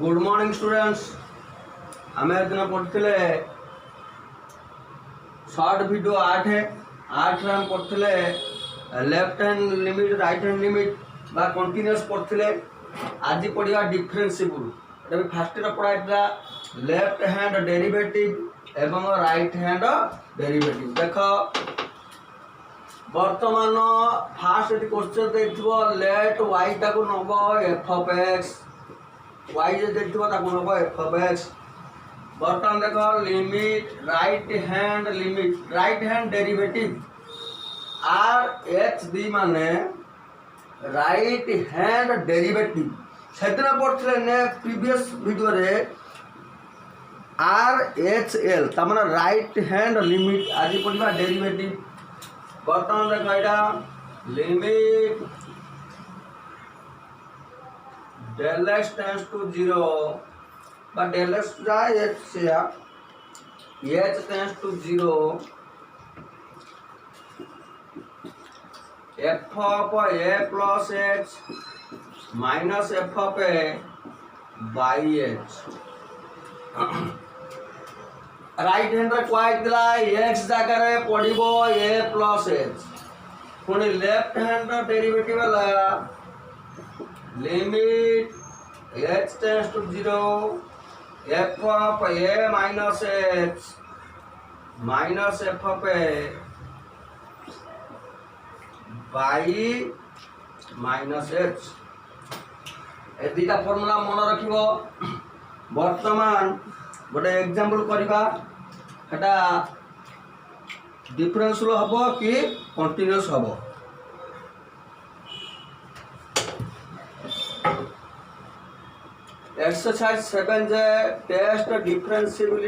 Good morning students. आम दिन पढ़ते शॉर्ट वीडियो 8 है 8 रे पढ़ते left hand limit right hand limit बा कंटिन्यूअस पढ़ते। आज पढ़ा डिफरेंसिबल फास्ट पढ़ा लेफ्ट हैंड डेरिवेटिव एवं राइट हैंड डेरिवेटिव। देख वर्तमान फास्ट क्वेश्चन देखो लेट वाई टाक नब एफ ऑफ एक्स वाई जो देखो नब एफ ऑफ एक्स। बर्तमान देख limit right hand derivative R H D माने राइट हैंड डेरिवेटिव से पढ़ते ने प्रीवियस वीडियो रे आर एच एल तमाने राइट हैंड लिमिट। आज पढ़ा डेरिवेटिव। बर्तमान देख यहाँ limit del x tends to 0 बा डेल एक्स जाए एच से h tends to 0 f of a plus h minus f of a by h. Right hand रे कहला एक्स जगह पड़ो ए प्लस एच पुणी left hand derivative limit h tends to 0 f of a minus h minus f of a by minus h. ए दुटा formula मन रखिबो। वर्तमान गोटे एग्जांपल करबा एटा डिफरेंशियल हबो कि कंटीन्यूअस हबो। एक्सरसाइज 7 जे टेस्ट डिफरेंशिएबल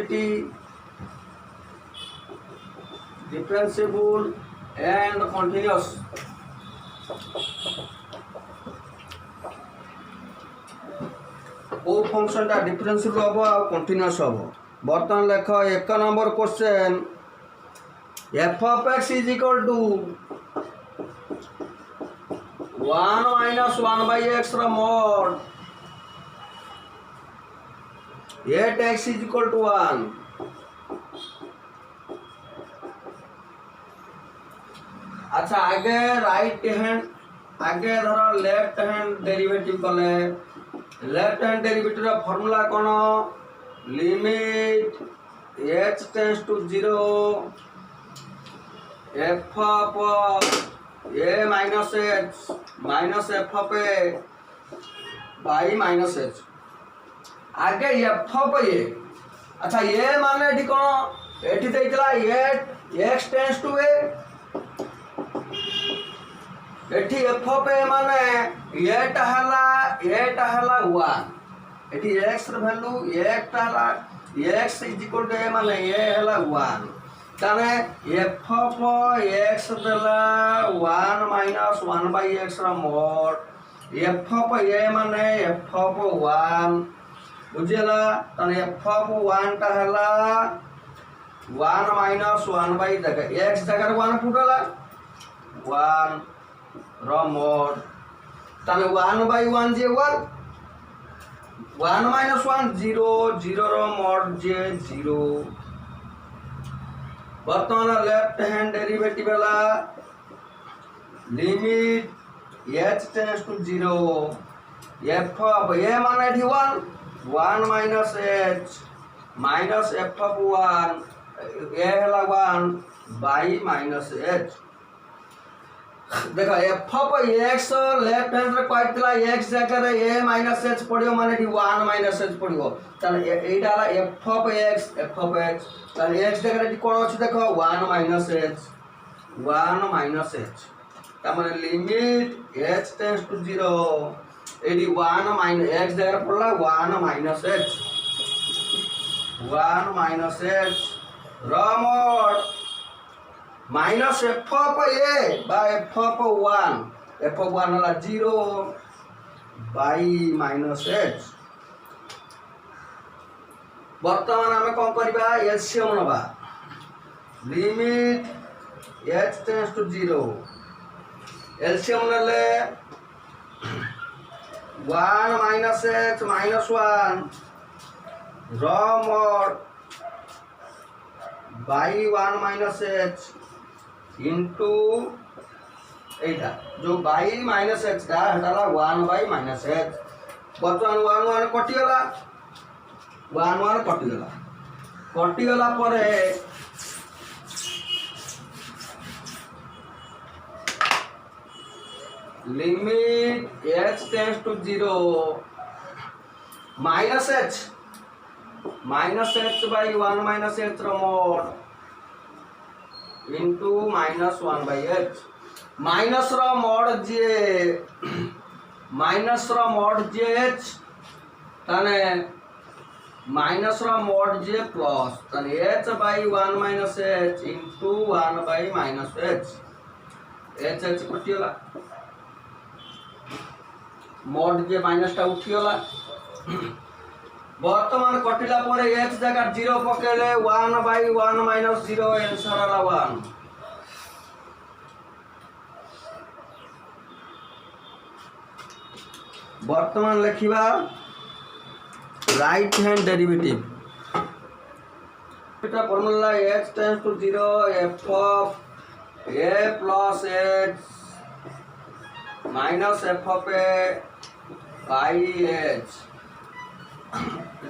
एंड कंटीन्यूअस। वो फंक्शन टा डिफरेंशियल हबो आ कंटीन्यूअस हबो। बर्तमान लेख 1 number question f of x is equal to 1 minus 1 by x mod 8 x is equal to 1। अच्छा आगे राइट हैंड आगे धर लेफ्ट हैंड डेरिवेटिव कले लेफ्ट हैंड डेरिवेटिव रा फार्मूला कोन limit h tends to 0 f of a minus h minus f of a by minus H. आगे F of ए अच्छा ए माने एठी कोन एठी देइतला एक्स टेंड्स टू ए एठी एफ ऑफ ए माने एटा हला 1 एठी एक्स र वैल्यू एकटा हला एक्स इज इक्वल टू ए माने ए हला 1 ताने एफ ऑफ एक्स देला 1 माइनस 1 बाई एक्स रा मोड एफ ऑफ ए माने एफ ऑफ 1 बुझेला ताने एफ ऑफ 1 टा हला 1 माइनस 1 बाई जगह एक्स जगह 1 फुटला 1 रा मोड ताने 1 बाई 1 जे 1 1 माइनस 1 0 0 रा मोड जे 0। बर्तमान लेफ्ट हैंड डेरिवेटिव वाला limit h tends to 0 f of a माने 1 minus h minus f of 1 a हला 1 बाई माइनस एच। देखो f of x left hand रे कहतला एक्स जगह ए माइनस एच पड़ियो माने 1 माइनस एच पड़ियो ताने एटा हला एफ ऑफ एक्स ताने एक्स जगह कोन अछि देखो 1 माइनस एच ता माने लिमिट एच टेंड्स टू 0 एडी 1 माइनस एक्स जगह पड़ला 1 माइनस एच रा mod minus f of a बा एफ ऑफ 1 हला 0 बाई माइनस एच। वर्तमान आम कौन करबा एलसीएम नबा limit h tends to 0 LCM नले 1 minus h minus 1 raw mod by 1 minus h into এইটা जो by minus h টা এটা হলো 1 by minus h বর্তমান 1 1 কটিগলা 1 1 কটিগলা পরে limit h tends to 0 minus h by 1 minus h mod into minus 1 by h minus row mod j h ताने minus रो mod j plus ताने h by 1 minus h into 1 by minus h h कटिगला mod j minus टा उठिगला बर्तमान कटिला परे h जगह 0 पकेले 1 by 1 minus 0 answer आला 1 बर्तमान लिखिबा right hand derivative एटा formula h tends to 0 f of a plus h minus f of a by h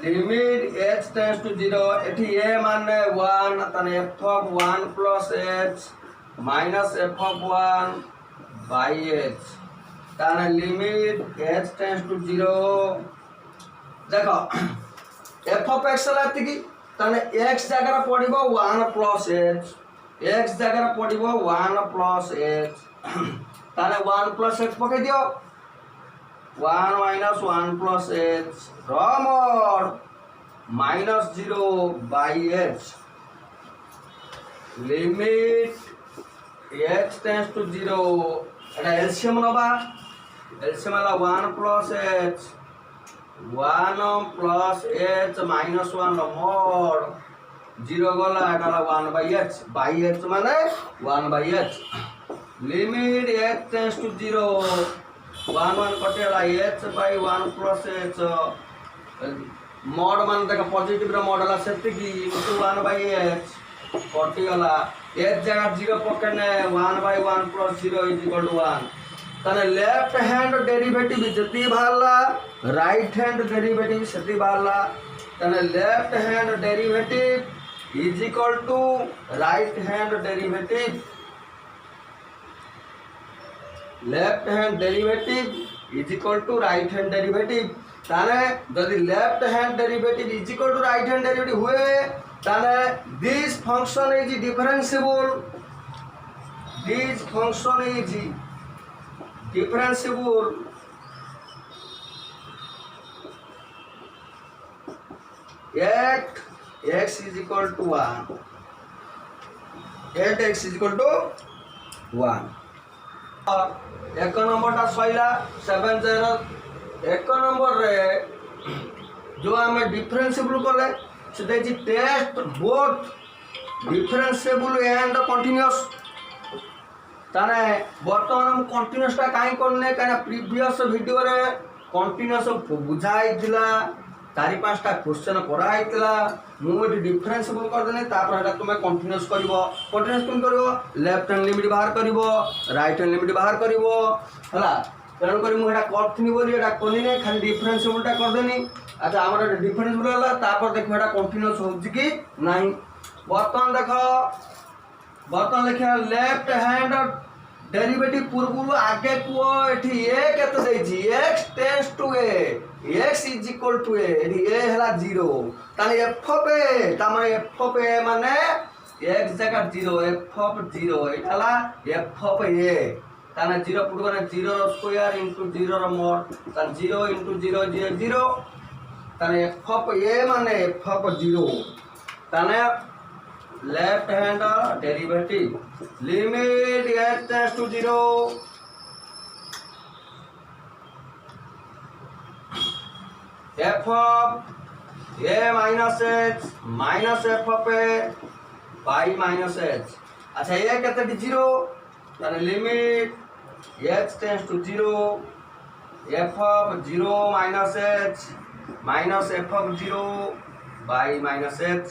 limit h tends to 0 एठी a माने 1 तने f of 1 plus h minus f of 1 by h ताने limit h tends to 0 देखो f of x लाती की ताने x जगह पड़िबो 1 plus h x जगह पड़िबो 1 plus h ताने 1 plus h पके दियो 1 minus 1 plus h raw mod minus 0 by h limit h tends to 0 এটা এলসিএম নবা এলসিএম হলো 1 plus h 1 plus h minus 1 mod 0 গলা এটা হলো 1 by h মানে 1 by h limit h tends to 0 1 1 कटेला h by 1 plus h mod मान देखा पॉजिटिव रो मॉडल सेट की into 1 by h कटिगला h जगह 0 पकड़ने 1 by 1 plus 0 is equal to 1 तने लेफ्ट हैंड डेरिवेटिव जति बाहरला राइट हैंड डेरिवेटिव सेति बाहरला तने left hand derivative is equal to right hand derivative left hand derivative is equal to right hand derivative ताने यदि left hand derivative is equal to right hand derivative हुए ताने this function is differentiable at x is equal to 1 at x is equal to 1 एक number टा सैला 70 एक number रे जो आम डिफरेंशिएबल कले से test both differentiable and continuous ताने बर्तमान हम कंटीन्यूअस टा काई करने काना प्रीवियस वीडियो रे कंटीन्यूअस बुझाई दिला 4-5टा क्वेश्चन करा आइतला मुझे डिफरेंशिएबल कर देने तापर एटा तुमे कंटीन्यूअस करिवो कंटीन्यूअस कोन करिवो लेफ्ट हैंड लिमिट बाहर करिवो राइट हैंड लिमिट बाहर करिवो हला तेणु करी मु एटा करथिनी बोली एटा कोनी ने खाली डिफरेंशिएबल टा कर देनी अच्छा हमर डिफरेंशिएबल हला तापर देखो एटा कंटीन्यूअस होछि कि नाही बर्तमान देखो बर्तमान लिखा लेफ्ट हैंड डेरिवेटिव पूर्व आगे को एठी a केते देछि x tends to a x is equal to a एठी a हला 0 ताले f ऑफ a ता माने f ऑफ a माने x जगह 0 f ऑफ 0 एठाला f ऑफ a ताने 0 पूर्व ने 0 रो स्क्वायर इनटू 0 रो mod ता 0 इनटू 0 0 ताने f ऑफ a माने f ऑफ 0 ताने left hand derivative limit h tends to 0 f of a minus h minus f of a by minus h अच्छा ये कहते हैं 0 ताने limit h tends to 0 f of 0 minus h minus f of 0 by minus h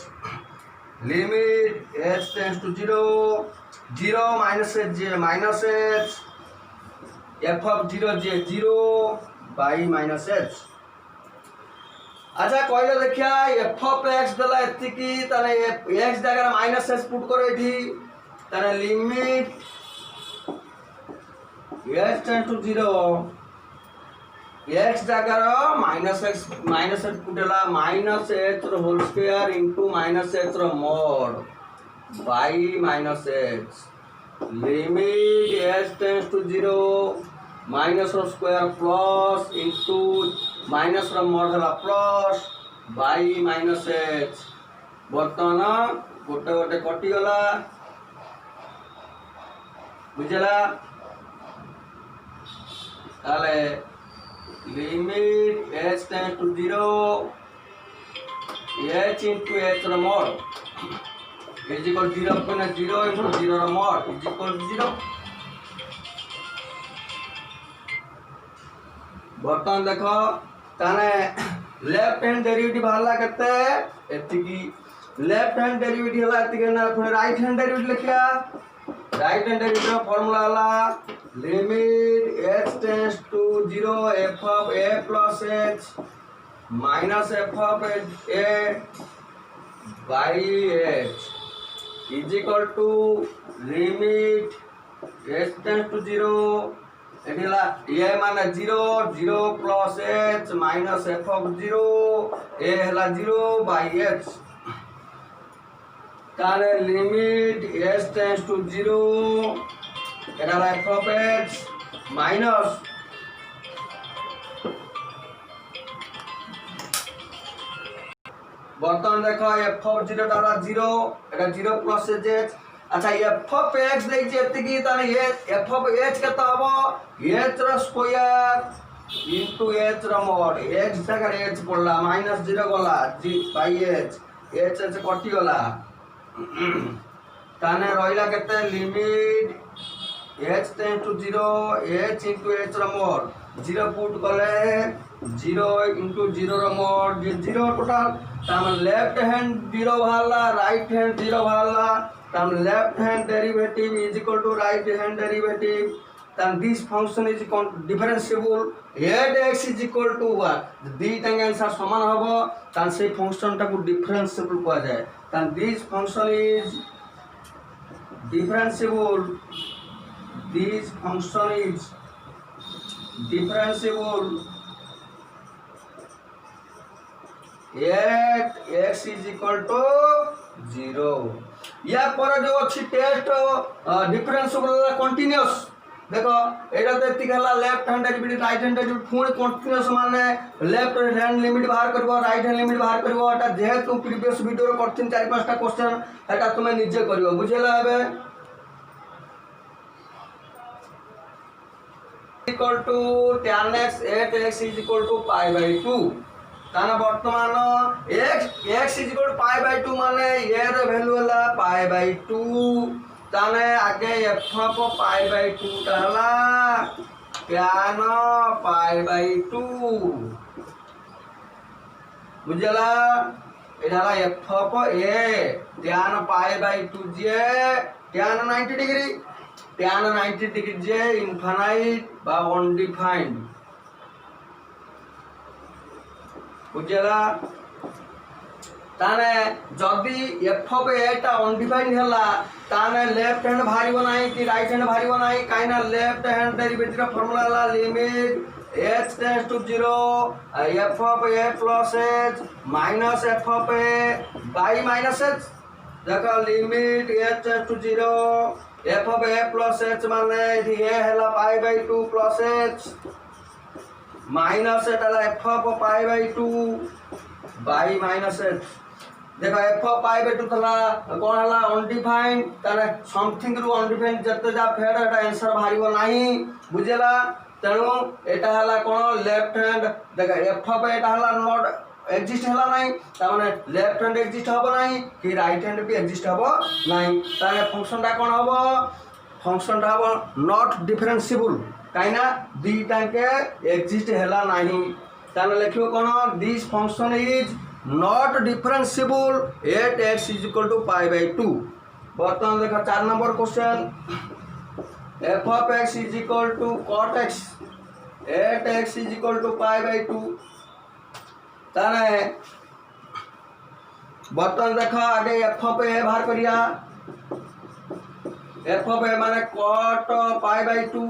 limit h tends to 0 0 minus h f of 0 जे 0 by minus h. अच्छा कहले देखिया F of x देला एतिकी ताने एक्स जगह माइनस एच पुट करो एठी ताने limit h tends to 0 x जगह माइनस एच पुटेला माइनस एच रो whole square into minus h रो mod by minus h limit h tends to 0 minus रो स्क्वायर प्लस इनटू माइनस रो मॉड हला प्लस बाई माइनस एच बर्तमान गोटे गोटे कटि गला बुझला ताले limit h tends to 0 h into h रो मॉड इज इक्वल 0 कोने 0 into 0 row mod is equal 0। बर्तमान देख ताने लेफ्ट हैंड डेरिवेटिव बाहरला केते एतिकी लेफ्ट हैंड डेरिवेटिव हला एतिके ना पुणे राइट हैंड डेरिवेटिव लिखिया राइट हैंड डेरिवेटिव फार्मूला हला limit h tends to 0 f of a plus h minus f of a by h is equal to limit h tends to 0 एठिला ये माने 0 0 plus h minus f of 0 a हला 0 by h ताने limit h tends to 0 एठिला f of h minus बर्तमान देखो f of 0 टाला 0 एटा 0 प्लस h अच्छा एफ ऑफ एक्स देख जेतिकी ताने ये एफ ऑफ एच केता हबो एच रो स्क्वायर इनटू एच रो मॉड एक्स जगह एच पड़ला माइनस 0 गला जी बाई एच एच एच कटि गला ताने रहिला केते limit h tends to 0 h into h रो मॉड 0 पुट गले 0 इनटू 0 रो मॉड ये 0 टोटल ताने लेफ्ट हैंड 0 बाहरला राइट हैंड 0 बाहरला then left hand derivative is equal to right hand derivative then this function is differentiable at x is equal to 1 दुईटा answer समान हबो then से function टा को differentiable कहा जाए then this function is differentiable this function is differentiable at x is equal to 0 या पर जो अच्छी टेस्ट डिफरेंशिएबल कंटीन्यूअस देखो एटा तो एतिक हला left hand derivative right hand derivative पुणी कंटीन्यूअस माने लेफ्ट हैंड लिमिट बाहर करबो राइट हैंड लिमिट बाहर करबो एटा जेहेतु प्रीवियस वीडियो रे करथिन 4-5 टा क्वेश्चन एटा तुमे निजे करबो बुझेला एबे equal to tan x at x is equal to pi by 2 ताना वर्तमान x is equal to pi by 2 माने ये रे वैल्यू हला पाई बाय 2 ताने आगे f ऑफ पाई बाय 2 ताला tan पाई बाय 2 बुझला एडाला f of a tan pi by 2 J tan 90 degree J infinite बा अनडिफाइंड बुझला ताने जदी एफ ऑफ ए टा अनडिफाइंड हला ताने लेफ्ट हैंड भारीबो नाही कि राइट हैंड भारीबो नाही काइना लेफ्ट हैंड डेरिवेटिव फार्मूला हला limit h tends to 0 f of a plus h minus f of a by minus h देखो limit h tends to 0 f of a plus h माने ये हला pi by 2 plus h minus f of pi by 2 by minus h देखो f of pi by 2 थला कोन हला undefined ताने something रु undefined जते जा फेड एटा आंसर भारीबो नाही बुझेला तेणु एटा हला कोन लेफ्ट हैंड देखो एफ ऑफ एटा हला नॉट एग्जिस्ट हला नाही ता माने लेफ्ट हैंड एग्जिस्ट हबो नाही कि राइट हैंड भी एग्जिस्ट हबो नाही ताने फंक्शन टा कोन हबो फंक्शन टा हबो नॉट डिफरेंशिएबल कहीं दीटा के एक्जिस्ट हैला नहीं ताने लिखियो कोन this function is not differentiable at x is equal to pi by 2। बर्तमान देखो 4 number question f of x is equal to cot x at x is equal to pi by 2 ताने बर्तमान देखो आगे f of a बाहर करिया f of a माने cot pi by 2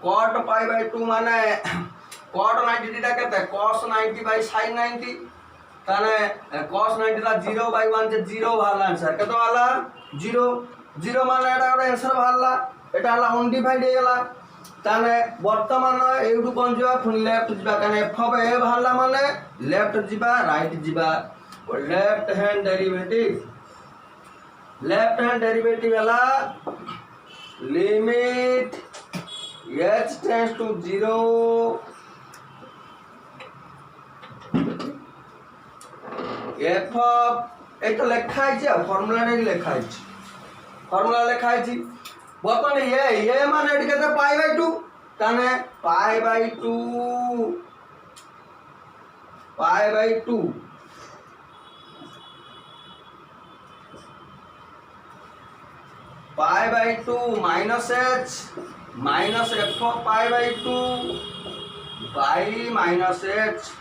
cot pi by 2 माने cot 90 टा केते cos 90 बाय sin 90 ताने cos 90 ला 0 बाय 1 जे 0 वाला आंसर केतो वाला 0 0 माने एटा गोटे आंसर वाला एटा हला अनडिफाइंड हे गेला ताने वर्तमान एउडु कोन जिबा फुन लेफ्ट जिबा काने f of a बाहरला माने लेफ्ट जिबा राइट जिबा लेफ्ट हैंड डेरिवेटिव वाला limit h tends to 0 f एटा लेखा है फॉर्मूला रे लेखा है फॉर्मूला लेखा है बर्तमान ये मान एड केते पाई बाय 2 ताने pi by 2 pi by 2 minus h minus f of pi by 2 by minus h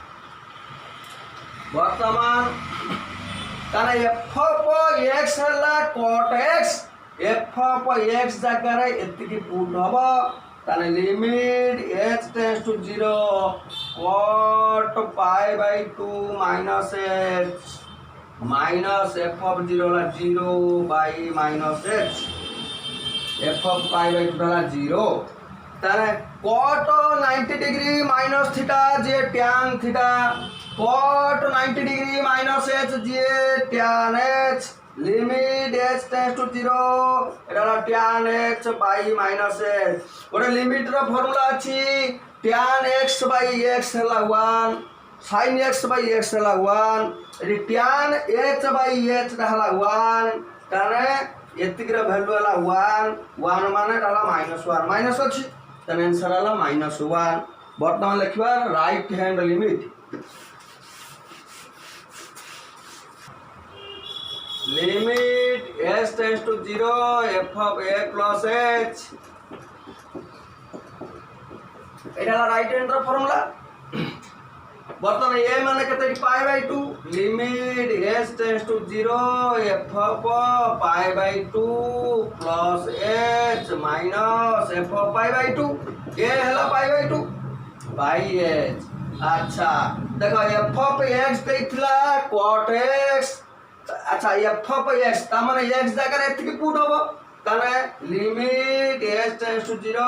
वर्तमान ताने f ऑफ x हला cot x f of x जगह रे एतिकी पुट हबो ताने limit h tends to 0 cot pi by 2 minus h minus f of 0 ला 0 by minus h f of pi by 2 ला 0 ताने cot 90 डिग्री माइनस थीटा जे tan theta cot 90 degree minus h जे tan h limit h tends to 0 एटा tan h by minus h ओरे limit रो formula अछि tan x by x हला 1 sin x by x हला 1 एटी tan h by h हला 1 ताने एतिकर वैल्यू हला 1 माने डाला -1 माइनस अछि तने आंसर हला -1 वर्तमान लिखबा right hand limit h tends to 0 f of a plus h एटा राइट हैंड रो फार्मूला बर्तमान ए माने केते pi by 2 limit h tends to 0 f of pi by 2 plus h minus f of pi by 2 ए हला pi by 2 by h अच्छा देखो f of x देथिला cot x अच्छा f of x ता माने x जगह एतिकी पुट हबो ताने limit h tends to 0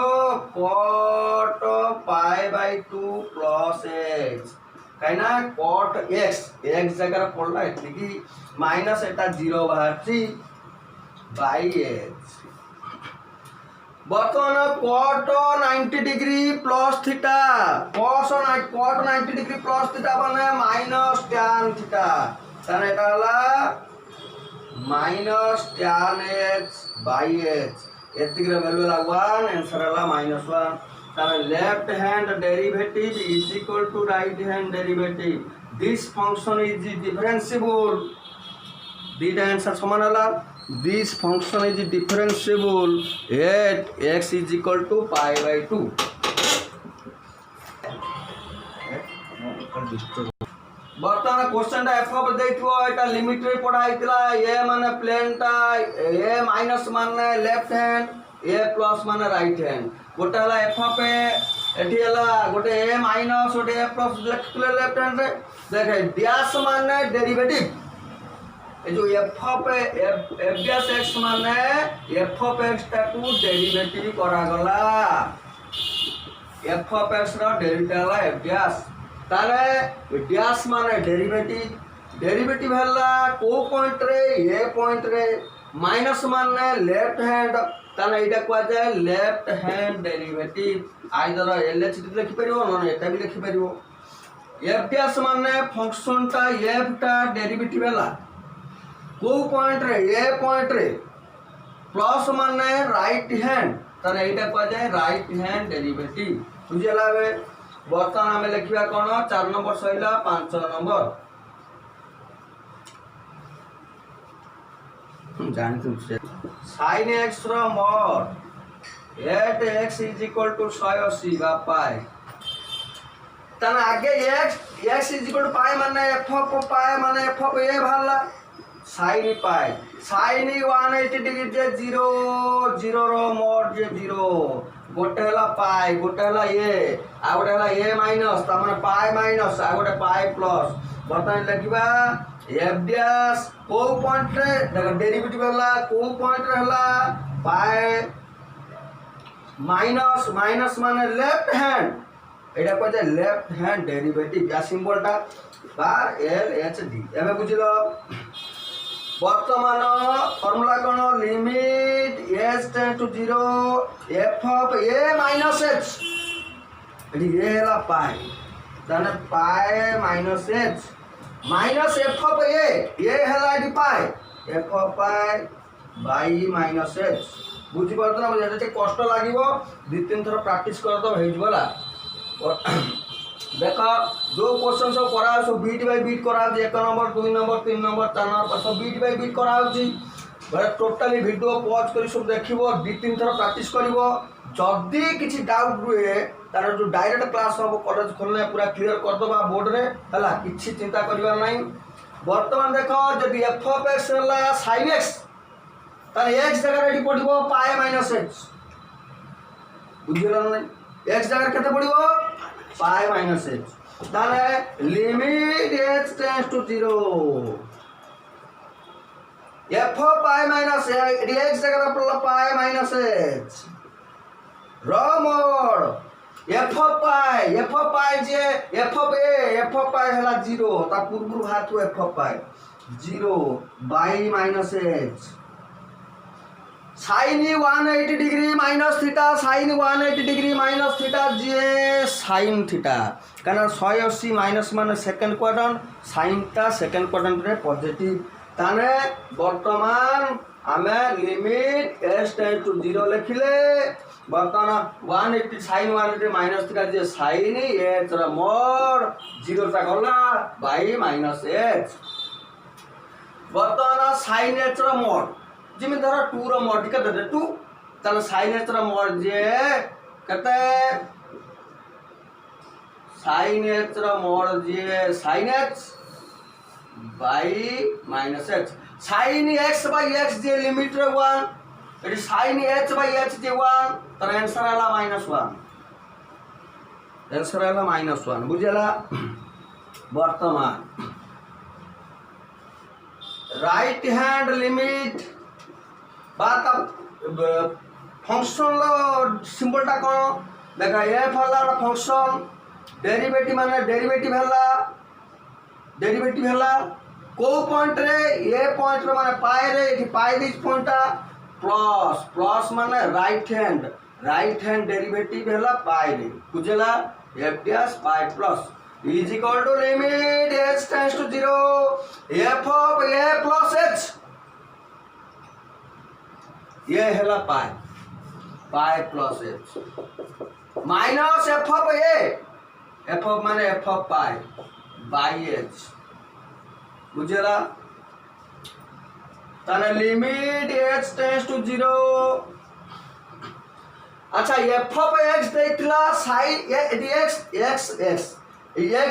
cot pi by 2 plus h कहिना cot x जगह पड़ला एतिकी माइनस एटा 0 बाहरची बाई h बर्तमान cot 90 degree plus theta cot 90 degree plus theta बने माइनस tan थीटा ताने एटा हला minus tan h by h एतिकर वैल्यू हला 1 आंसर हला -1 ताने left hand derivative is equal to right hand derivative this function is differentiable दीटा answer समान हला this function is differentiable at x is equal to pi by 2 बर्तमान question टा f of देखियो एटा लिमिट रे पढ़ा आइतला a माने प्लेन टा a माइनस माने लेफ्ट हैंड a प्लस माने राइट हैंड गोटे हला f ऑफ a एठी हला गोटे a माइनस गोटे a प्लस लिखले लेफ्ट हैंड रे देखे डैश माने डेरिवेटिव ए जो f of f dash x माने f ऑफ x टा को डेरिवेटिव करा गला f ऑफ x रो डेरिवेटिव हला f डैश ताले डैश माने डेरिवेटिव हला को पॉइंट रे ए पॉइंट रे माइनस माने लेफ्ट हैंड ताले एटा को जाय left hand derivative either LH लिखि परिबो न एटा भी लिखि परिबो f डैश माने फंक्शन टा f टा डेरिवेटिव हला को पॉइंट रे ए पॉइंट रे प्लस माने राइट हैंड ताने एटा को जाए राइट हैंड डेरिवेटिव बुझिला बे बर्तमान आम लिखा कौन 4 नंबर सहिला 5 नंबर जानते sin x रो mod 8x is equal to 180 बा पाई ताने आगे x इज इक्वल टू पाई माने f ऑफ पाई माने f ऑफ a भाला sin पाई sin 180 डिग्री जे 0 0 रो mod जे 0 गोटे हला पाई गोटे हला a आ गोटे हला a माइनस त माने पाई माइनस आ गोटे पाई प्लस बर्तमान लिखबा f डैश को पॉइंट रे देखो डेरिवेटिव हला को पॉइंट रे हला पाई माइनस माइनस माने लेफ्ट हैंड एटा को जे लेफ्ट हैंड डेरिवेटिव या सिंबलटा बार l h d एबे बुझिलो वर्तमान फॉर्मूला कोन limit s tend to 0 f of a minus h एडी ए हला पाई तने pi minus h minus f of a हला एडी pi f of pi by minus h बुझी पड़त ना जे कष्ट लागिवो दु तीन थर प्रैक्टिस कर दो हेज वाला देखो जो क्वेश्चन सब करा सब बीट बाय बीट करा 1 नंबर 2 नंबर 3 नंबर 4 नंबर सब बीट बाय बीट करा होची बड़े टोटली वीडियो पॉज करी सब देखिवो दु तीन थर प्रैक्टिस करिवो जदी किछि डाउट रुए तार जो डायरेक्ट क्लास सब कॉलेज खोलने पूरा क्लियर कर दबा बोर्ड रे हला किछि चिंता करिवा नहीं वर्तमान देखो जदी f ऑफ x हला sin x तार x जगह रेडी पड़िबो पाई माइनस h बुझिलो नहीं x जगह केते पड़िबो पाई माइनस h ताले limit h tends to 0 f of pi minus x जगह पड़ला पाई माइनस h रो मोड f ऑफ पाई जे f ऑफ पाई हला 0 ता पूर्व हाथ f of pi 0 by minus h sin 180 degree minus theta sin 180 degree minus theta J sin theta कारण 180 minus माने सेकंड क्वाड्रेंट sin ता second quadrant रे पॉजिटिव ताने वर्तमान आमे लिमिट s टेंड टू 0 लिखिले वर्तमान 180 sin 180 माइनस थीटा जे sin h रा mode 0 ता गला बाई माइनस h वर्तमान sin h रा मोड जिमे धर 2 रो मोड के दे 2 तने sin h रो मोड जे कते sin h रो मोड जे sin h by minus h sin x by x जे लिमिट रे 1 एडी sin h बाई h जे 1 तर आंसर आला -1 आंसर आला -1 बुझला वर्तमान राइट हैंड लिमिट बात फंक्शन लो सिंबल टा कोन देखा f हला फंक्शन डेरिवेटिव माने डेरिवेटिव हला को पॉइंट रे ए पॉइंट रे माने पाई रे एठी पाई दिस पॉइंटा प्लस प्लस माने राइट हैंड डेरिवेटिव हला पाई रे बुझला f डैश pi plus is equal to limit h tends to 0 f of a plus h ये हला pi plus h minus f of a f of माने f of pi by h बुझला ताने limit h tends to 0 अच्छा f of x देखला sin x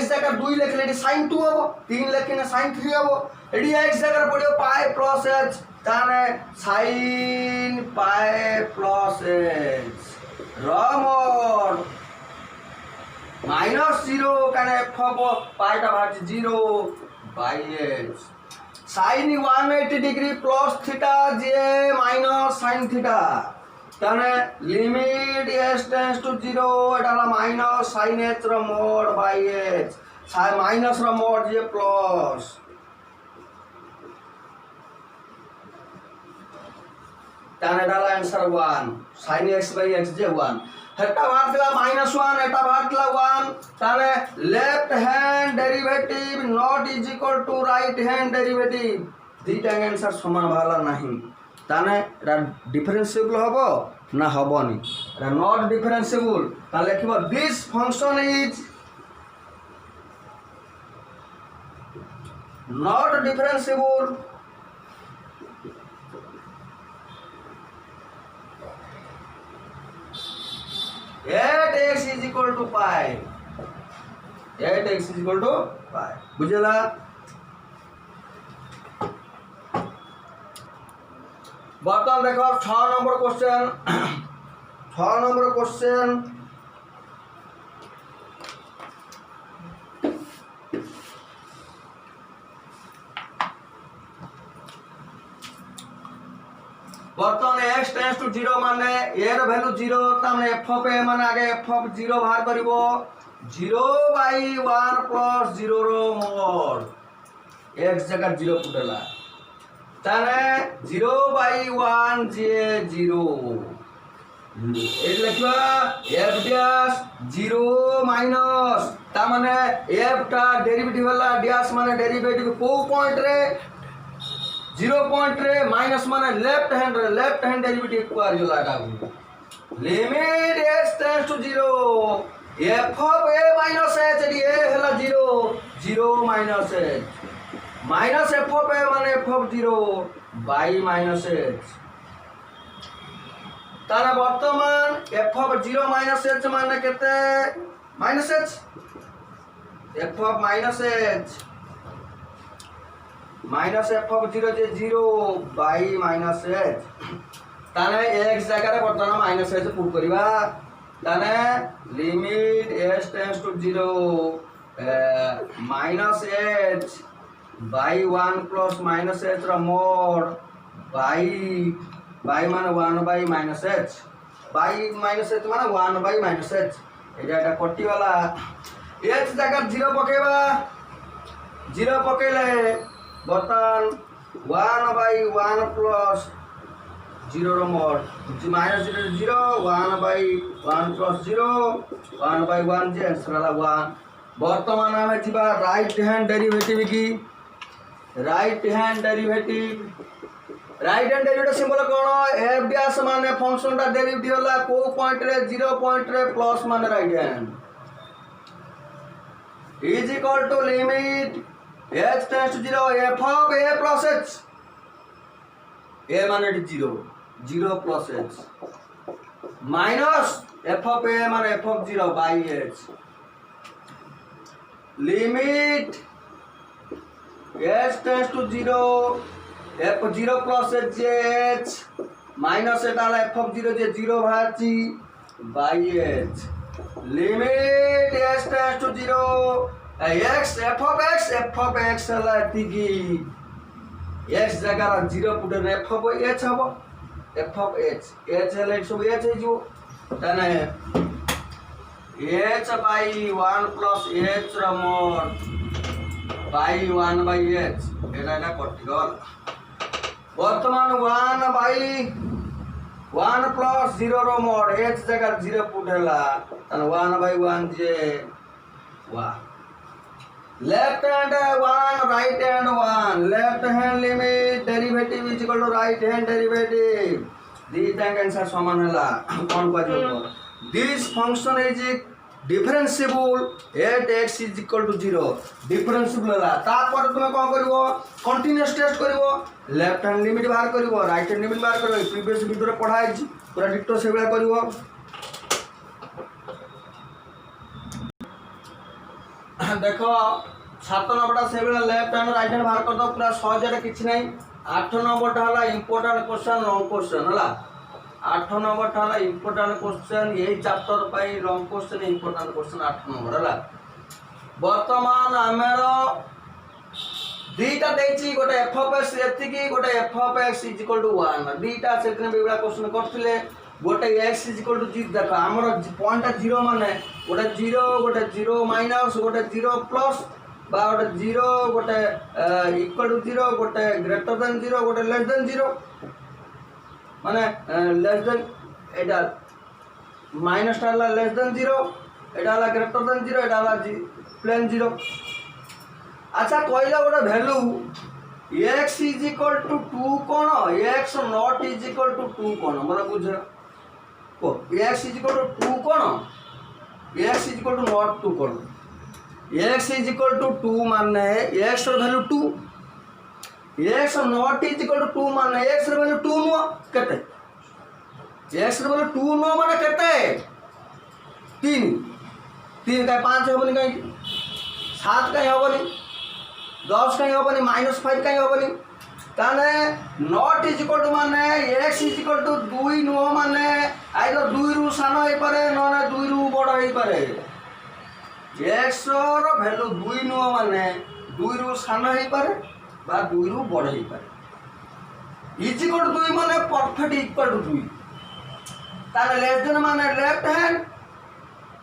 जगह 2 लिख lady sin 2 हो 3 लिखने sin 3 हो एडी x जगह पड़ियो पाई प्लस h ताने sin पाई प्लस h रमोड -0 काने f ऑफ पाईटा भाग 0 by h sin 180 degree plus theta जे माइनस sin थीटा ताने लिमिट s टेंड्स टू 0 एटाला माइनस sin h रो mod by h sin minus रो मोड जे प्लस ताने एटाला answer 1 sin x by x जे 1 हेटा भागला -1 एटा भागला 1 ताने left hand derivative not is equal to right hand derivative दीटा आंसर समान भाला नहीं ताने एटा डिफरेंशिएबल हबो ना हबनी नॉट डिफरेंशिएबल ताले लिखिबो this function is not differentiable at x is equal to pi at x is equal to pi बुझला। बर्तमान देखो 6 नंबर क्वेश्चन 6 नंबर क्वेश्चन बर्तमान x टेंड्स टू 0 माने a रो वैल्यू 0 तामे f ऑफ a माने आगे f ऑफ 0 बाहर करिवो 0/1 प्लस 0 रो मोड x जगह 0 पुटला ताने 0/1 जे 0 ए लिखवा f डैश 0 माइनस ता माने f ता डेरिवेटिव वाला डैश माने डेरिवेटिव को पॉइंट रे 0 पॉइंट रे माइनस माने लेफ्ट हैंड डेरिवेटिव को आर जोला डाउ limit s tends to 0 f of a minus h डी a हला 0 minus h minus f of a माने f of 0 by minus h तारा वर्तमान f ऑफ 0 माइनस h माने केते minus h f of minus h minus f of 0 जे 0 by minus h ताने x जगह रे वर्तमान माइनस h पुट करिवा ताने limit s tends to 0 minus h by 1 plus minus h रा मोड बाई माने 1 by minus h by minus h माने 1 बाई माइनस h एटा कटी वाला h जगह 0 पकेबा 0 पकेले बर्तन 1/1 प्लस 0 रो मोड माइनस 0 1/1 प्लस 0 1/1 जे आंसर वाला 1 वर्तमान हमें जिबा राइट हैंड डेरिवेटिव की राइट हैंड डेरिवेटिव सिंबल कोन f डैश माने फंक्शन दा डेरिवेटिव वाला को पॉइंट रे 0 पॉइंट रे प्लस माने right hand is equal to limit h tends to 0 f of a plus h a माने 0 plus h minus f of a माने f of 0 by h limit h tends to 0 f 0 plus h minus एटा f of 0 जे 0 भाची by h limit h tends to 0 x f of x हला तिगी x जगह 0 पुटने f of h हबो f of h हले सब h है जो तने h बाई 1 प्लस h रा मोड बाई 1 बाई h एटा कटि गल वर्तमान 1 बाई 1 प्लस 0 रो मोड h जगह 0 पुटला तने 1 बाई 1 जे 1 left hand 1 right hand 1 left hand limit derivative is equal to right hand derivative this time answer समान हला कोन पाजो this function is differentiable at x is equal to 0 differentiable हला ता पर तुम कोन करबो कंटीन्यूअस टेस्ट करबो लेफ्ट हैंड लिमिट बाहर करबो राइट हैंड लिमिट बाहर करबो प्रीवियस वीडियो रे पढ़ाई पूरा डिटो से बेला करबो देखो 7 नंबरटा से बेला लेफ्ट हैंड राइट हैंड बाहर कर दो पूरा सहज रे किछ नै 8 नंबरटा हला इंपोर्टेंट क्वेश्चन लॉन्ग क्वेश्चन हला 8 नंबरटा हला इंपोर्टेंट क्वेश्चन यही चैप्टर पई long question important question 8 number हला वर्तमान हमरो दीटा देछि गोटे f of x एति की गोटे f of x is equal to 1 दीटा सेकंड बेला क्वेश्चन करथिले गोटे x इज इक्वल टू 0 देखो हमर पॉइंट 0 माने गोटे 0 माइनस गोटे 0 प्लस बा गोटे 0 गोटे इक्वल टू 0 गोटे ग्रेटर देन 0 गोटे लेस देन 0 माने लेस देन एटा माइनस टाला लेस देन 0 एटा ला ग्रेटर देन 0 एटा ला प्लेन 0 अच्छा कहला गोटे value x is equal to 2 कोन x not is equal to 2 कोन मन बुझ एक्स इज इक्वल टू 2 कौन x is equal to not 2 कौन एक्स इज इक्वल टू 2 माने एक्स र value 2 x not is equal to 2 माने एक्स र वैल्यू 2 नो केते एक्स र वैल्यू 2 नो माने केते 3 3 का 5 होबनी कहीं 7 कहीं होबनी 10 कहीं होबनी -5 कहीं होबनी ताने नॉट इज इक्वल टू माने x is equal to 2 no माने आइदर 2 रु सानो होई पारे न 2 रु बड़ होई पारे एक्स रो वैल्यू 2 नुह माने 2 रु सान हो पारे बा 2 रु बड़ हो पारे इज इक्वल टू 2 माने परफेक्ट इक्वल टू 2 ताले लेस देन माने लेफ्ट हैंड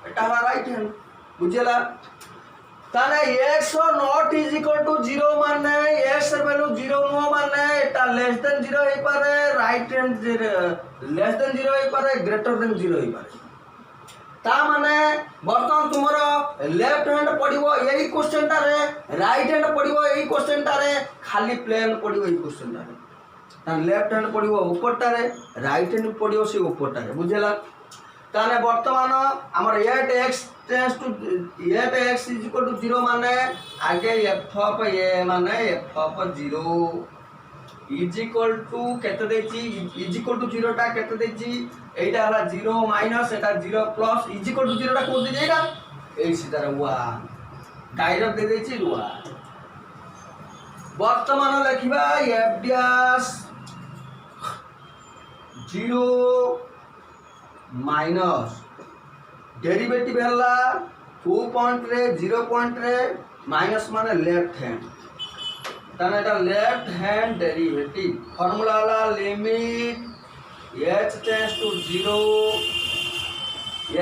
एटा हला राइट हैंड बुझेला ताले x not is equal to 0 माने एक्स वैल्यू 0 नुह माने एटा लेस देन 0 हो पारे राइट हैंड लेस देन 0 हो पारे ग्रेटर देन 0 हो पारे ता माने बर्तन तुमरो लेफ्ट हैंड पड़िबो एई क्वेश्चन टारे राइट हैंड पड़िबो एई क्वेश्चन टारे खाली प्लेन पड़िबो एई क्वेश्चन टारे ता लेफ्ट हैंड पड़िबो ऊपर टारे राइट हैंड पड़िबो से ऊपर टारे बुझेला ताने वर्तमान हमर 8x tends to 8x is equal to 0 माने आगे f ऑफ a माने f of 0 is equal to केते देची इज इक्वल टू 0 टा केते देची एटा हला 0 माइनस एटा 0 प्लस इज इक्वल टू 0 टा को दे जाएगा ए सीधा 1 डायरेक्ट दे देची 1 वर्तमान लिखिबा f डैश 0 माइनस डेरिवेटिव हला 2 पॉइंट रे 0 पॉइंट रे माइनस माने लेफ्ट हैंड ताने एटा लेफ्ट हैंड डेरिवेटिव फार्मूला हला limit h tends to 0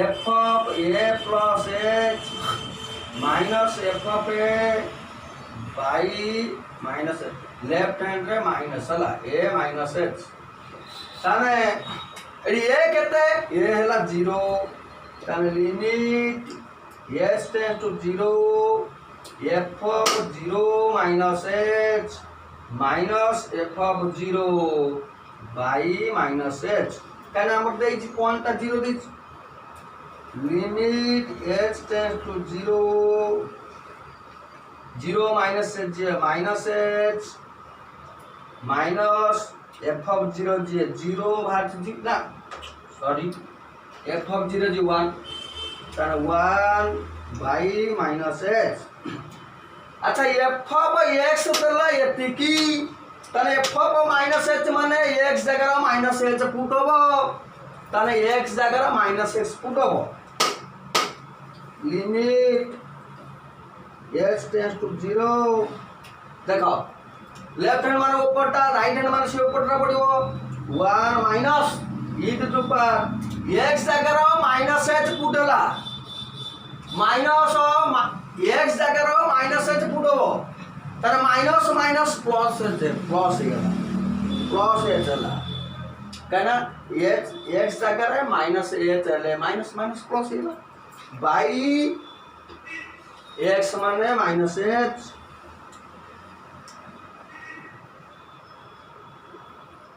f of a plus h minus f of a by minus left hand रे minus हला a minus h ताने एडी a केते a हला 0 ताने limit h tends to 0 f of 0 minus h minus f of 0 by minus h कहना हमर दे छी पॉइंट ता 0 दे limit h tends to 0 0 minus h minus f of 0 जे 0 भाग जी ना सॉरी f of 0 जी 1 ताने 1 by minus h अच्छा f of x तला एतिकी ताने f of minus h माने x जगह minus h पुट होबो ताने x जगह minus x पुट होबो लिमिट h टेंड्स टू 0 देखो लेफ्ट हैंड माने ऊपर ता राइट हैंड माने से ऊपर ता पड़िबो 1 minus e to the power x जगह minus h पुटला माइनस x जगह माइनस h पुटबो तार माइनस माइनस प्लस हेला प्लस h हेला कहना x जगह माइनस h हेले माइनस माइनस प्लस हेला बाई x माने माइनस h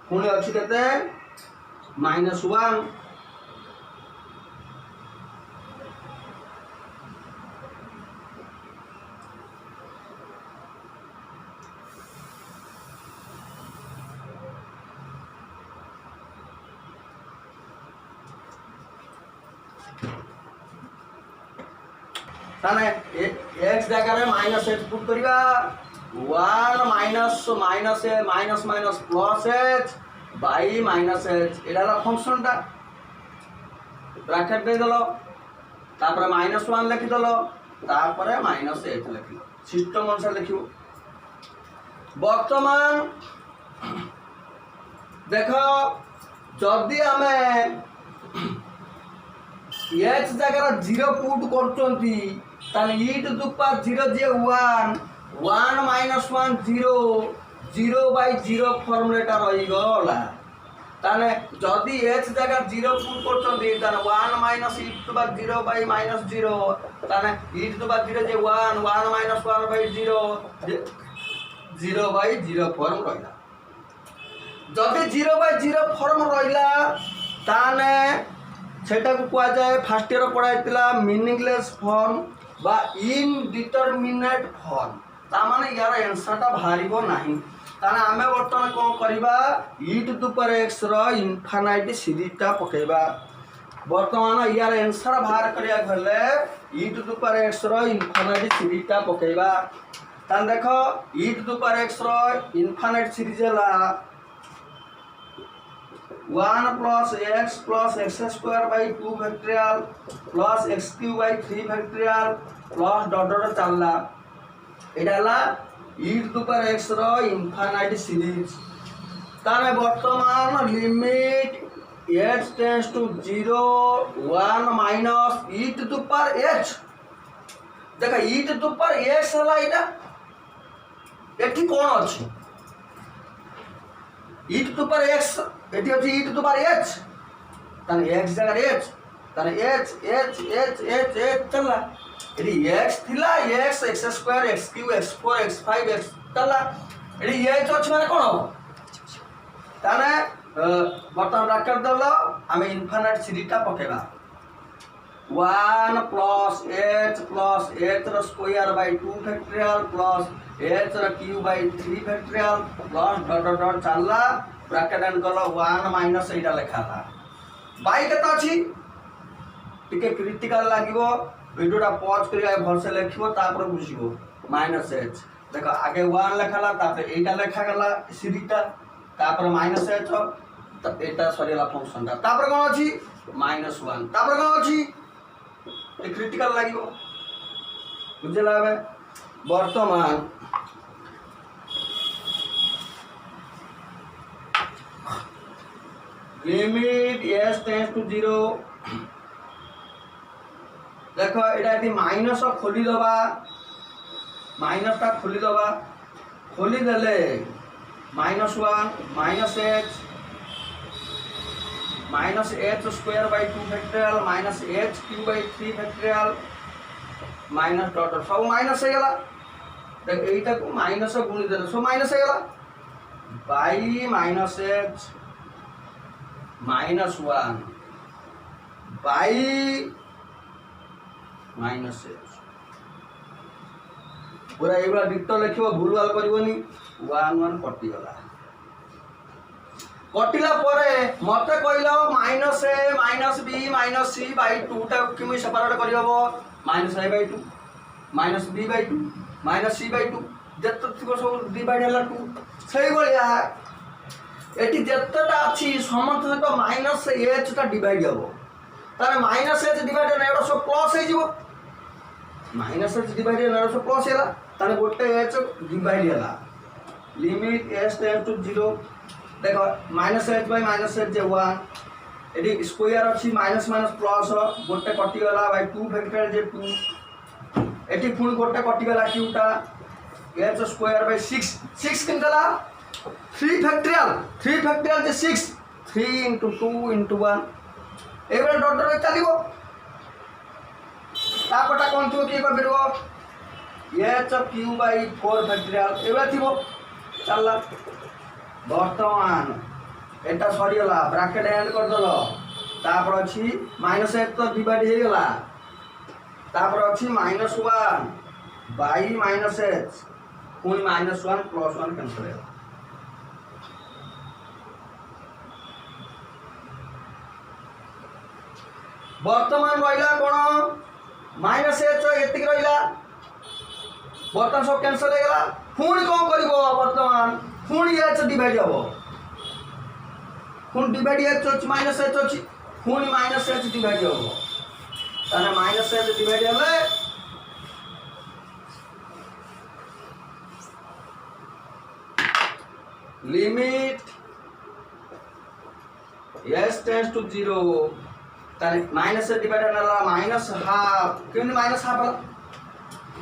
पुणे अछि केते -1 ताने x जगह माइनस h पुट करिबा 1 minus minus minus minus plus h by minus h एडाला फंक्शन ता ब्रैकेट दे दलो तापर -1 लिखि दलो तापर -h लिखिलो सिस्टम अनुसार लिखियो वर्तमान देखो जदी हमें h जगह 0 पुट करचंती ताने e टू द पावर 0 जे 1 1 minus 1 0 0 by 0 फॉर्मूला रही गला ताने जदी h जगह 0 पुट करचंती ताने 1 minus e to the power 0 by minus 0 ताने e टू द पावर 0 जे 1 1 minus 1 by 0 0 by 0 फॉर्म रहिला जदी 0 by 0 फॉर्म रहिला ताने सेटा को कुआ जाए फास्ट ईयर पढ़ाई मीनिंगलेस फॉर्म बा इनडिटरमिनेट फॉर्म ता माने यार आंसरटा बाहरिबो नाही ताने आमे वर्तमान कोन करबा e to the power x रो इनफाइनाइट सीरीजटा पकेबा वर्तमान यार आंसर बाहर करिया भले e to the power x रो इनफाइनाइट सीरीजटा पकेबा तान देखो e to the power x रो इनफाइनाइट सीरीज हला 1 plus x square by 2 factorial plus x cube by 3 factorial plus dot dot चलला एटा हला e to the power x रो इनफाइनाइट सीरीज ताने वर्तमान limit h tends to 0 1 minus e to the power h देखा e to the power x हला एटा एठी कोन अछि e to the power x एटी अछि e to the power h ताने x जगह h ताने h चला एटी x थिला x x square x cube x 4 x 5 x चला एटी h अछि माने कोन हो ताने बर्तमान ब्रैकेट दलो आमे इनफाइनाइट सीरीजटा पकेबा 1 plus h रो square by 2 factorial plus h रो cube by 3 factorial plus dot dot dot चलला ब्रैकेट एंड कलो 1 माइनस एटा लिखाला बाई केता अछि टिके क्रिटिकल लागिवो वीडियोटा पॉज करिया भर से लिखिबो तापर बुझिबो माइनस h देखो आगे 1 लिखाला तापर एटा लिखा गला सीरीजटा तापर माइनस h त एटा सरीला फंक्शनटा तापर कोन अछि -1 तापर कोन अछि ए क्रिटिकल लागिवो बुझला बे वर्तमान लिमिट s टेंड्स टू 0 देखो एटा यदि माइनस खोली दबा माइनसटा खोली दबा खोली देले -1 -h square by 2 factorial -h cube by 3 factorial minus dot सब माइनस हे गला देख एटा को माइनस गुणी देले सब माइनस हे गला बाय -h -1 बाय -h पूरा एबला डिक्टो लिखिबो भूलवाल करबोनी 1 1 कटि गला कटिला परे मते कहलो -a -b -c /2 टा किमि सेपरेट करियबो -a/2 -b/2 -c/2 जत्त थिबो सब डिवाइड हला 2 सही बलिया एटी जत्तटा अछि समस्त सहित -h टा डिवाइड हबो तारे -h डिवाइड न एडो सब प्लस हे जिवो -h डिवाइड न एडो सब प्लस हेला तारे गोटे h डिवाइड हेला लिमिट s टेंड्स टू 0 देखो -h बाय -h जे 1 एटी स्क्वायर अछि माइनस माइनस प्लस गोटे कटि गला बाय 2 फैक्टोरियल जे 2 एटी फुल गोटे कटि गला क्यूटा h स्क्वायर बाय 6 किन गला 3 फैक्टोरियल जे 6 3 into 2 into 1 एबे डॉट डॉट चलिबो तापटा कोन थियो की करबो h क्यूब बाय 4 फैक्टोरियल एबे थिबो चलला वर्तमान एटा सरी गला ब्रैकेट एंड कर दलो तापर अछि -h तो डिवाइड हे गला तापर अछि -1 बाय -h कोन -1 + 1 कैंसिल हे वर्तमान रहिला कोन -h एतिक रहिला वर्तमान सब कैंसिल हे गला पुणी कोन करिवो वर्तमान पुणी h डिवाइड हबो पुणी डिवाइड h -h अछि पुणी -h डिवाइड हबो ताने -h डिवाइड हले लिमिट s टेंड्स टू 0 ताने -h डिवाइड हला -½ केन -½ हला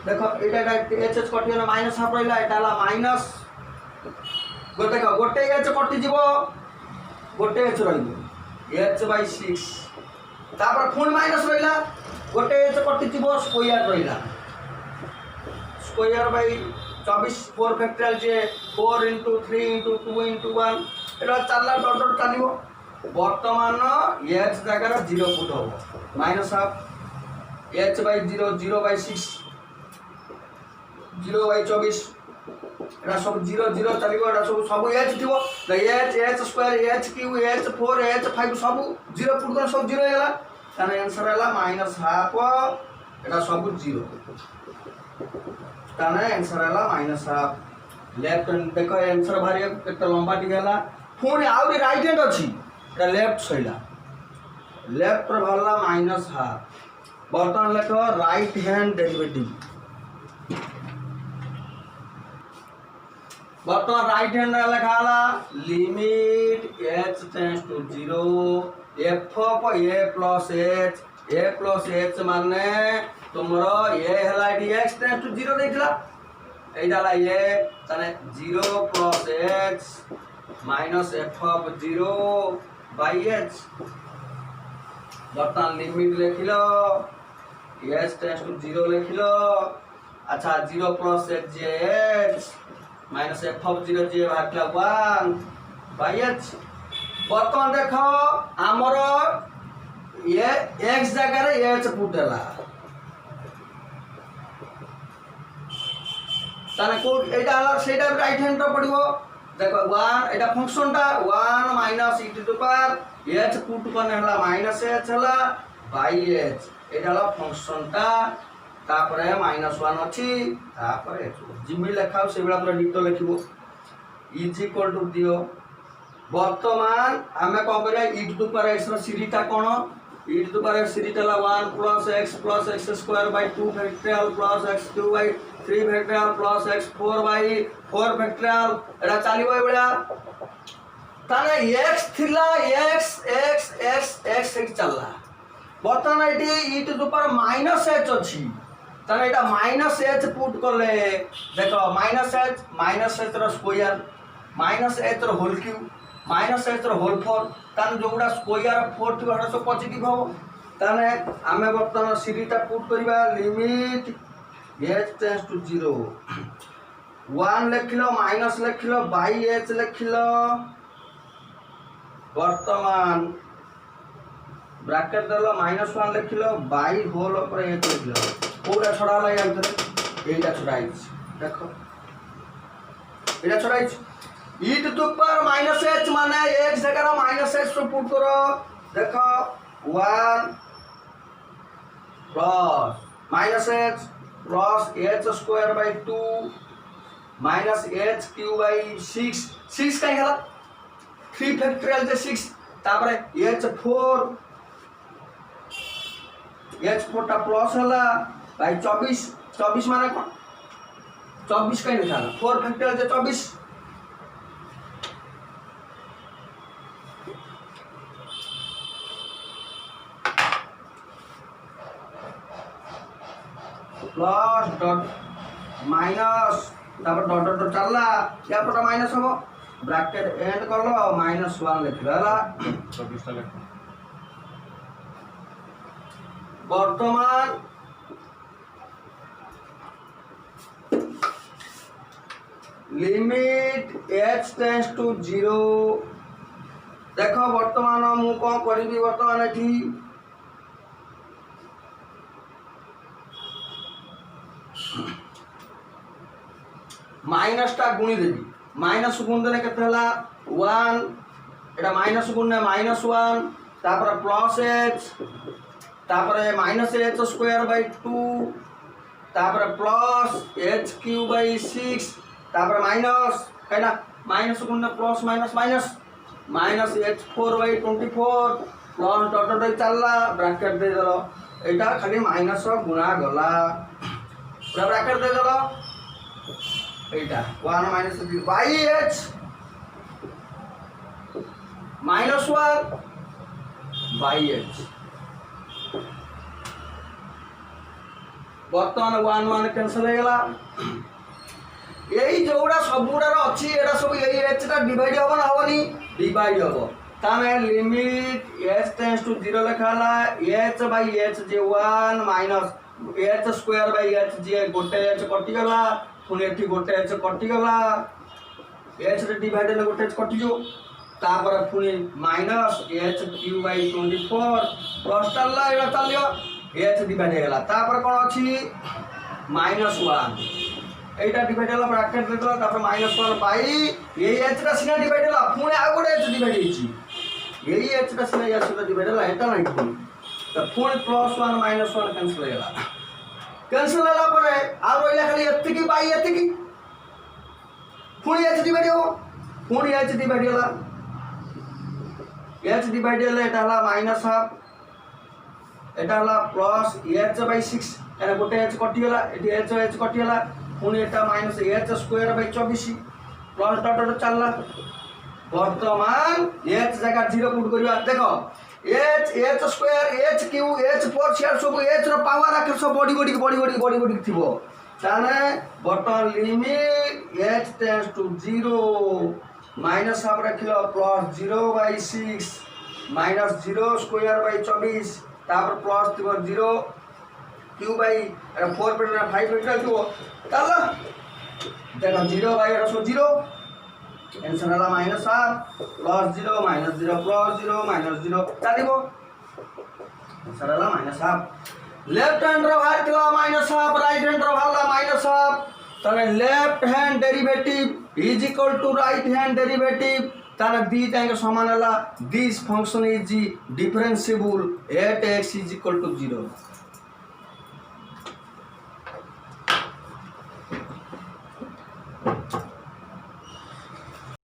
देखो एटा h कटि हला -½ रहिला एटा हला माइनस गोटे h कटि जीवो गोटे h रहिबो h/6 तापर पुणी माइनस रहिला गोटे h कटि जीवो स्क्वायर रहिला square by 24 4 factorial J 4 into 3 into 2 into 1 एटा चलला डॉट डॉट चलिबो बर्तमान एच जगह 0 पुट हम minus half H by 0 0 by 6 0 by 24 एटा सब 0 0 चलिबो एटा सब एच थिबो त H H square h cube H 4 H 5 सब 0 पुट कर सब 0 हैला ताने आंसर हैला माइनस हाफ एटा सब 0 ताने आंसर हैला माइनस हाफ लेफ्ट हैंड देखो आंसर भारी एक लंबा टी हैला पुणी आउरी राइट हैंड अछि एटा लेफ्ट सइला लेफ्ट पर भरला माइनस हाफ बर्तमान लेखो राइट हैंड डेरिवेटिव बर्तमान राइट हैंड लिखा limit h tends to 0 f of a plus h माने तुमरो ए हला एक्स टेंड्स टू 0 देखला एटा ला ए तने 0 plus h minus f of 0 by h बर्तमान लिमिट लिखिलो एच टेंड्स टू 0 लिखिलो अच्छा 0 प्लस एच जे एच माइनस एफ ऑफ 0 जे भागला 1 बाय एच बर्तमान देखो हमर ये x जगह रे एच पुटला ताने को एटा हला सेटा राइट हैंड रो पड़िबो देखो 1 एटा फंक्शन ता 1 minus e to the power h put करने हला माइनस एच हला बाय एच एटा हला फंक्शन ता तापरे -1 अछि तापरे जिमि लेखाउ से बेला पूरा डिटो लिखिबो इज इक्वल टू दियो वर्तमान हमें को करिया e to the power x रो सीरीटा कोन e टू द पावर सीरीटा ला 1 plus x square by 2 factorial plus x3 by 3 factorial plus x4 by 4 factorial एटा चालिबो ए बेला ताने x थिला x चलला वर्तमान एटी e to the power -h अछि ताने एटा -h पुट करले देखो -h रो स्क्वायर -h रो होल क्यूब -h रो होल 4 ताने जोगुडा स्क्वायर 4 थि हडा सब पॉजिटिव हो ताने आमे वर्तमान सीरीटा पुट करिबा लिमिट h टेंड्स टू 0 1 लिखिलो माइनस लिखिलो बाय h लिखिलो वर्तमान ब्रैकेट देलो -1 लिखिलो बाय होल ऊपर h लिखिलो पूरा छड़ा ला या भीतर एटा छड़ाइछ देखो एटा छड़ाइछ e to the power -h माने x जगह -h से पुट करो देखो 1 plus -h plus h square by 2 minus h cube by 6 काई हला 3 फैक्टोरियल जे 6 तापरे h4 टा प्लस हला बाय 24 माने कोन 24 काई लिखा 4 फैक्टोरियल जे 24 प्लस डॉट माइनस तापर डॉट डॉट चलला या पटा माइनस हो ब्रैकेट एंड कर लो -1 लिख ला 24 ता लिख वर्तमान लिमिट h टेंड्स टू 0 देखो वर्तमान मु को करबी वर्तमान एठी माइनस टा गुणी देबी माइनस गुण देने केते हला 1 एटा माइनस गुण ने -1 तापर प्लस h तापर -h स्क्वायर बाय 2 तापर प्लस h क्यूब बाय 6 तापर माइनस कैना माइनस गुण ने plus minus -h4 by 24 plus dot dot चलला ब्रैकेट दे देलो एटा खाली माइनस गुणा गला पूरा ब्रैकेट दे देलो एटा 1 minus by h -1 by h वर्तमान 1 कैंसिल हो गला यही जोड़ा सबुडार अछि एटा सब यही h टा डिवाइड होबो ना होबनी डिवाइड होबो ताने लिमिट h टेंड्स टू 0 लिखाला h बाय h जे 1 minus h square by h जे गोटे h कटि गला पुनी एठी गोटे h कटि गला h रे डिवाइड ले गोटे h कटि जो तापर पुणी minus H Q by 24 plus चलला एटा चलियो एच डिवाइड हेगला तापर कोन अछि -1 एटा डिवाइड होला ब्रैकेट देला तापर -1 बाई ए एच रा सिना डिवाइड होला पुणी आ गोटे एच डिवाइड हेछि ए एच रा सिना या सिना डिवाइड होला एटा नाही पुणी तो पुणी +1 -1 कैंसिल हेला कैंसिल होला परे आ रोइला खाली एत्ति की बाई एत्ति की पुणी एच डिवाइड हो पुणी एच डिवाइड होला एच डिवाइड हेले एटा होला -1/2 एटा होला प्लस एच बाई 6 एना गोटे एच कटि होला एटी एच कटि होला पुणी एटा minus h square by 24 plus dot dot चलला वर्तमान एच जगह 0 पुट करिया देखो h square h cube h पर शेयर सब एच रो पावर आखिर सब बॉडी थिबो ताने बटन limit h tends to 0 minus आप रखिलो प्लस 0/6 माइनस 0 स्क्वायर बाई 24 तापर प्लस थिबो 0 क्यू बाई 4 पे 5 पे थिबो चल देखो 0 बाई रसो 0 आंसर होला -1/2 प्लस 0 माइनस 0 प्लस 0 माइनस 0 चलिबो आंसर होला -1/2 लेफ्ट हैंड रो बाहर किला -1/2 राइट हैंड रो बाहर -1/2 तने left hand derivative is equal to right hand derivative तार दी टाइम समान होला this function is differentiable at x is equal to 0